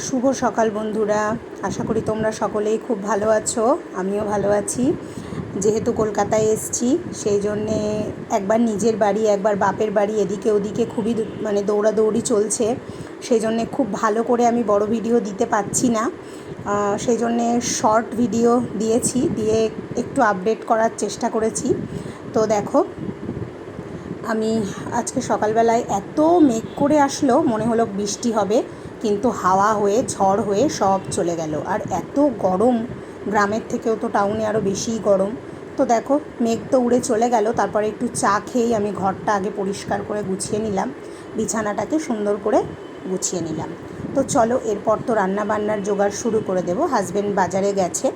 শুভ সকাল বন্ধুরা, আশা করি তোমরা সকলেই খুব ভালো আছো। আমিও ভালো আছি। যেহেতু কলকাতায় এসেছি, সেই জন্যে একবার নিজের বাড়ি একবার বাপের বাড়ি এদিকে ওদিকে খুবই দৌড়াদৌড়ি চলছে। সেই জন্যে খুব ভালো করে আমি বড় ভিডিও দিতে পারছি না। সেই জন্যে শর্ট ভিডিও দিয়ে একটু আপডেট করার চেষ্টা করেছি। তো দেখো, আমি আজকে সকালবেলায় এত মেঘ করে আসলো, মনে হলো বৃষ্টি হবে, কিন্তু হাওয়া হয়ে ঝড় হয়ে সব চলে গেল। আর এত গরম, গ্রামের থেকেও তো টাউনে আরও বেশিই গরম। তো দেখো, মেঘ তো উড়ে চলে গেল। তারপরে একটু চা খেয়েই আমি ঘরটা আগে পরিষ্কার করে গুছিয়ে নিলাম, বিছানাটাকে সুন্দর করে গুছিয়ে নিলাম। তো চলো, এরপর তো রান্নাবান্নার জোগাড় শুরু করে দেবো। হাজব্যান্ড বাজারে গেছে,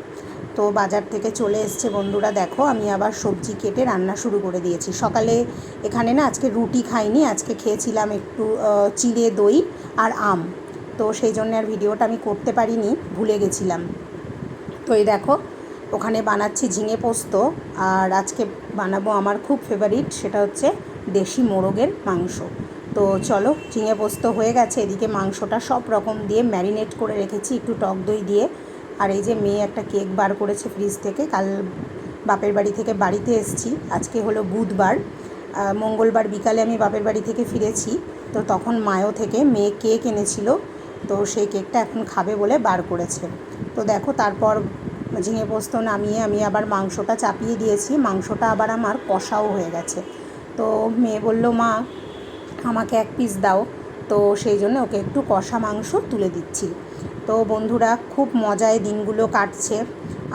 তো বাজার থেকে চলে এসছে। বন্ধুরা দেখো, আমি আবার সবজি কেটে রান্না শুরু করে দিয়েছি। সকালে এখানে না আজকে রুটি খাইনি, আজকে খেয়েছিলাম একটু চিড়ে দই আর আম। তো সেই জন্য আর ভিডিওটা আমি করতে পারিনি, ভুলে গেছিলাম। তো এই দেখো, ওখানে বানাচ্ছি ঝিঙে পোস্ত। আর আজকে বানাবো আমার খুব ফেভারিট, সেটা হচ্ছে দেশি মোরগের মাংস। তো চলো, ঝিঙে পোস্ত হয়ে গেছে। এদিকে মাংসটা সব রকম দিয়ে ম্যারিনেট করে রেখেছি একটু টক দই দিয়ে। আর এই যে মেয়ে একটা কেক বার করেছে ফ্রিজ থেকে, কাল বাপের বাড়ি থেকে বাড়িতে এসেছি। আজকে হলো বুধবার, মঙ্গলবার বিকালে আমি বাপের বাড়ি থেকে ফিরেছি। তো তখন মায়ো থেকে মেয়ে কেক এনেছিল, তো সেই কেকটা এখন খাবে বলে বার করেছে। তো দেখো, তারপর ঝিঙে পোস্ত নামিয়ে আমি আবার মাংসটা চাপিয়ে দিয়েছি। মাংসটা আবার আমার কষাও হয়ে গেছে। তো মেয়ে বলল, মা আমাকে এক পিস দাও। তো সেই জন্য ওকে একটু কষা মাংস তুলে দিচ্ছি। তো বন্ধুরা, খুব মজায় দিনগুলো কাটছে।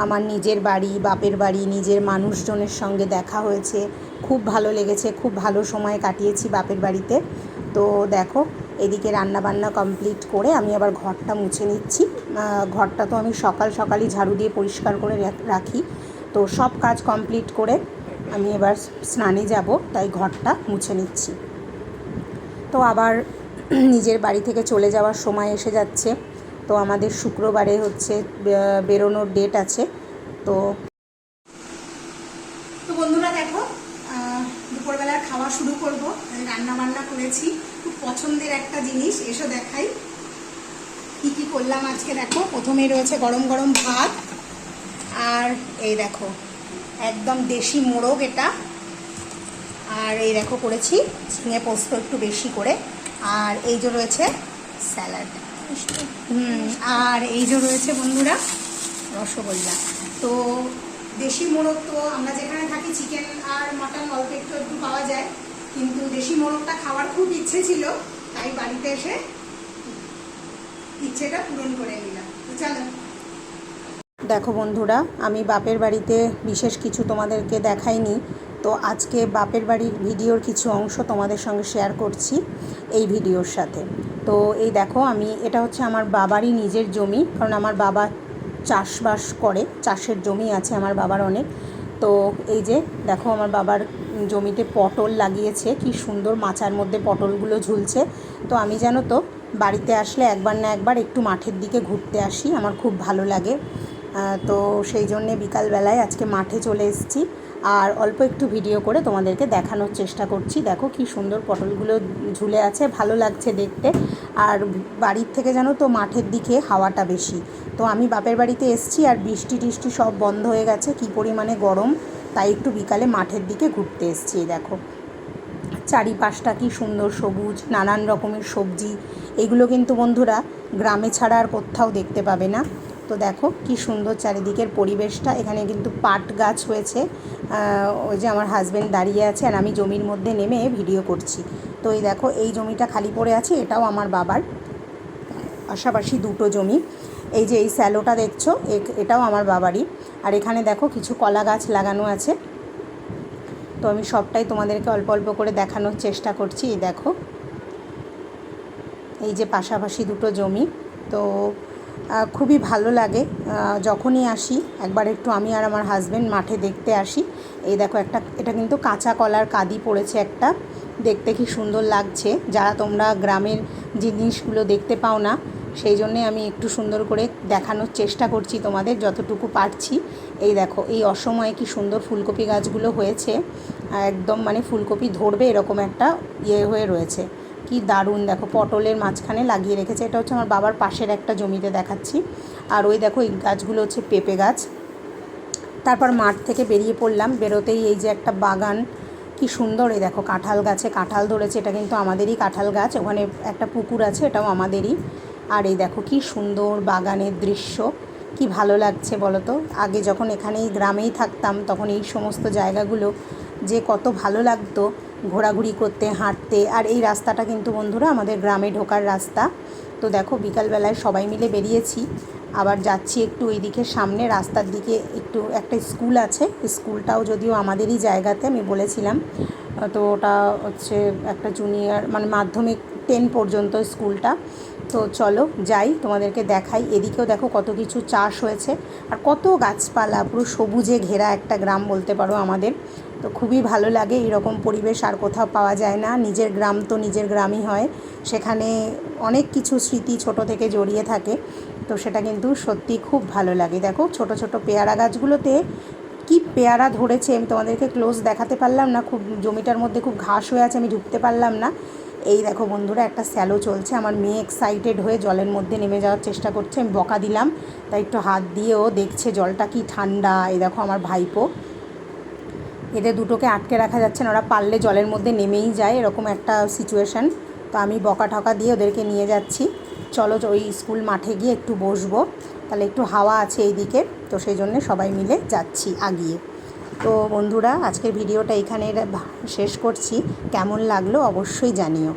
আমার নিজের বাড়ি, বাপের বাড়ি, নিজের মানুষজনের সঙ্গে দেখা হয়েছে, খুব ভালো লেগেছে, খুব ভালো সময় কাটিয়েছি বাপের বাড়িতে। তো দেখো, এদিকে রান্নাবান্না কমপ্লিট করে আমি আবার ঘরটা মুছে নিচ্ছি। ঘরটা তো আমি সকালই ঝাড়ু দিয়ে পরিষ্কার করে রাখি। তো সব কাজ কমপ্লিট করে আমি এবার স্নানে যাব, তাই ঘরটা মুছে নিচ্ছি। তো আবার নিজের বাড়ি থেকে চলে যাওয়ার সময় এসে যাচ্ছে। তো আমাদের শুক্রবারে হচ্ছে বেরোনোর ডেট আছে। তো বন্ধুরা দেখো, দুপুরবেলার খাওয়া শুরু করব। রান্না বান্না করেছি, খুব পছন্দের একটা জিনিস, এসো দেখাই কি কি করলাম আজকে। দেখো, প্রথমেই রয়েছে গরম গরম ভাত, আর এই দেখো একদম দেশি মোরগ এটা। আর এই দেখো করেছি ঝিঙে পোস্ত একটু বেশি করে। আর এই যে রয়েছে স্যালাড, আর এই যে রয়েছে বন্ধুরা রসগোল্লা। তো দেশি মোরগ তো আমরা যেখানে থাকি চিকেন আর মাটন অল্প একটু একটু পাওয়া যায়, কিন্তু দেশি মোরগটা খাওয়ার খুব ইচ্ছে ছিল, তাই বাড়িতে এসে ইচ্ছেটা পূরণ করে নিলাম। তো চলো। দেখো বন্ধুরা, আমি বাপের বাড়িতে বিশেষ কিছু তোমাদেরকে দেখাইনি। তো আজকে বাপের বাড়ির ভিডিওর কিছু অংশ তোমাদের সঙ্গে শেয়ার করছি এই ভিডিওর সাথে। তো এই দেখো, এটা হচ্ছে আমার বাবারই নিজের জমি, কারণ আমার বাবা চাষবাস করে, চাষের জমি আছে আমার বাবার অনেক। তো এই যে দেখো, আমার বাবার জমিতে পটল লাগিয়েছে, কি সুন্দর মাচার মধ্যে পটলগুলো ঝুলছে। তো আমি জানো তো, বাড়িতে আসলে একবার না একবার একটু মাঠের দিকে ঘুরতে আসি, আমার খুব ভালো লাগে। তো সেই জন্যে বিকালবেলায় আজকে মাঠে চলে এসেছি, আর অল্প একটু ভিডিও করে তোমাদেরকে দেখানোর চেষ্টা করছি। দেখো কি সুন্দর পটলগুলো ঝুলে আছে, ভালো লাগছে দেখতে। আর বাড়ির থেকে জানো তো মাঠের দিকে হাওয়াটা বেশি। তো আমি বাপের বাড়িতে এসেছি, আর বৃষ্টি টিষ্টি সব বন্ধ হয়ে গেছে, কি পরিমাণে গরম, তাই একটু বিকালে মাঠের দিকে ঘুরতে এসেছি। দেখো চারিপাশটা কি সুন্দর সবুজ, নানান রকমের সবজি। এগুলো কিন্তু বন্ধুরা গ্রামে ছাড়া আর কোথাও দেখতে পাবে না। তো দেখো কি সুন্দর চারিদিকের পরিবেশটা। এখানে কিন্তু পাট গাছ হয়েছে। ওই যে আমার হাজব্যান্ড দাঁড়িয়ে আছে, আর আমি জমির মধ্যে নেমে ভিডিও করছি। তো এই দেখো, এই জমিটা খালি পড়ে আছে, এটাও আমার বাবার, পাশাপাশি দুটো জমি। এই যে এই স্যালোটা দেখছো, এটাও আমার বাবারই। আর এখানে দেখো কিছু কলা গাছ লাগানো আছে। তো আমি সবটাই তোমাদেরকে অল্প অল্প করে দেখানোর চেষ্টা করছি। এই দেখো, এই যে পাশাপাশি দুটো জমি। তো খুবই ভালো লাগে, যখনই আসি একবার একটু আমি আর আমার হাজব্যান্ড মাঠে দেখতে আসি। এই দেখো এটা কিন্তু কাঁচা কলার কাঁদি পড়েছে একটা, দেখতে কি সুন্দর লাগছে। যারা তোমরা গ্রামের জিনিসগুলো দেখতে পাও না, সেই জন্যে আমি একটু সুন্দর করে দেখানোর চেষ্টা করছি তোমাদের যতটুকু পারছি। এই দেখো, এই অসময়ে কি সুন্দর ফুলকপি গাছগুলো হয়েছে, একদম ফুলকপি ধরবে এরকম একটা হয়ে রয়েছে। কি দারুণ দেখো, পটলের মাঝখানে লাগিয়ে রেখেছে। এটা হচ্ছে আমার বাবার পাশের একটা জমিতে দেখাচ্ছি। আর ওই দেখো এই গাছগুলো হচ্ছে পেঁপে গাছ। তারপর মাঠ থেকে বেরিয়ে পড়লাম, বেরোতেই এই যে একটা বাগান, কি সুন্দর। এই দেখো কাঁঠাল গাছে কাঁঠাল ধরেছে, এটা কিন্তু আমাদেরই কাঁঠাল গাছ। ওখানে একটা পুকুর আছে, এটাও আমাদেরই। আর এই দেখো কি সুন্দর বাগানের দৃশ্য, কি ভালো লাগছে বলো তো। আগে যখন এখানেই গ্রামেই থাকতাম তখন এই সমস্ত জায়গাগুলো যে কত ভালো লাগতো ঘোরাঘুরি করতে, হাঁটতে। আর এই রাস্তাটা কিন্তু বন্ধুরা আমাদের গ্রামে ঢোকার রাস্তা। তো দেখো বিকালবেলায় সবাই মিলে বেরিয়েছি, আবার যাচ্ছি একটু ওই দিকে সামনে রাস্তার দিকে, একটু একটা স্কুল আছে, স্কুলটাও যদিও আমাদেরই জায়গাতে, আমি বলেছিলাম। তো ওটা হচ্ছে একটা জুনিয়র মানে মাধ্যমিক 10 পর্যন্ত স্কুলটা। তো চলো যাই, তোমাদেরকে দেখাই। এদিকেও দেখো কত কিছু চাষ হয়েছে, আর কত গাছপালা, পুরো সবুজে ঘেরা একটা গ্রাম বলতে পারো আমাদের। তো খুবই ভালো লাগে, এরকম পরিবেশ আর কোথাও পাওয়া যায় না। নিজের গ্রাম তো নিজের গ্রামই হয়, সেখানে অনেক কিছু স্মৃতি ছোট থেকে জড়িয়ে থাকে। তো সেটা কিন্তু সত্যি খুব ভালো লাগে। দেখো ছোট ছোট পেয়ারা গাছগুলোতে কি পেয়ারা ধরেছে, আমি তোমাদেরকে ক্লোজ দেখাতে পারলাম না, খুব জমিটার মধ্যে খুব ঘাস হয়ে আছে, আমি ঢুকতে পারলাম না। এই দেখো বন্ধুরা একটা স্যালো চলছে, আমার মেয়ে এক্সাইটেড হয়ে জলের মধ্যে নেমে যাওয়ার চেষ্টা করছে, আমি বকা দিলাম, তাই একটু হাত দিয়েও দেখছে জলটা কি ঠান্ডা। এই দেখো আমার ভাইপো, এদের দুটোকে আটকে রাখা যাচ্ছে না, ওরা পারলে জলের মধ্যে নেমেই যায়, এরকম একটা সিচুয়েশান। তো আমি বকা ঠকা দিয়ে ওদেরকে নিয়ে যাচ্ছি। চলো ওই স্কুল মাঠে গিয়ে একটু বসবো, তাহলে একটু হাওয়া আছে এইদিকে, তো সেই জন্যে সবাই মিলে যাচ্ছি আগিয়ে। তো বন্ধুরা আজকের ভিডিওটা এখানে শেষ করছি, কেমন লাগলো অবশ্যই জানিও।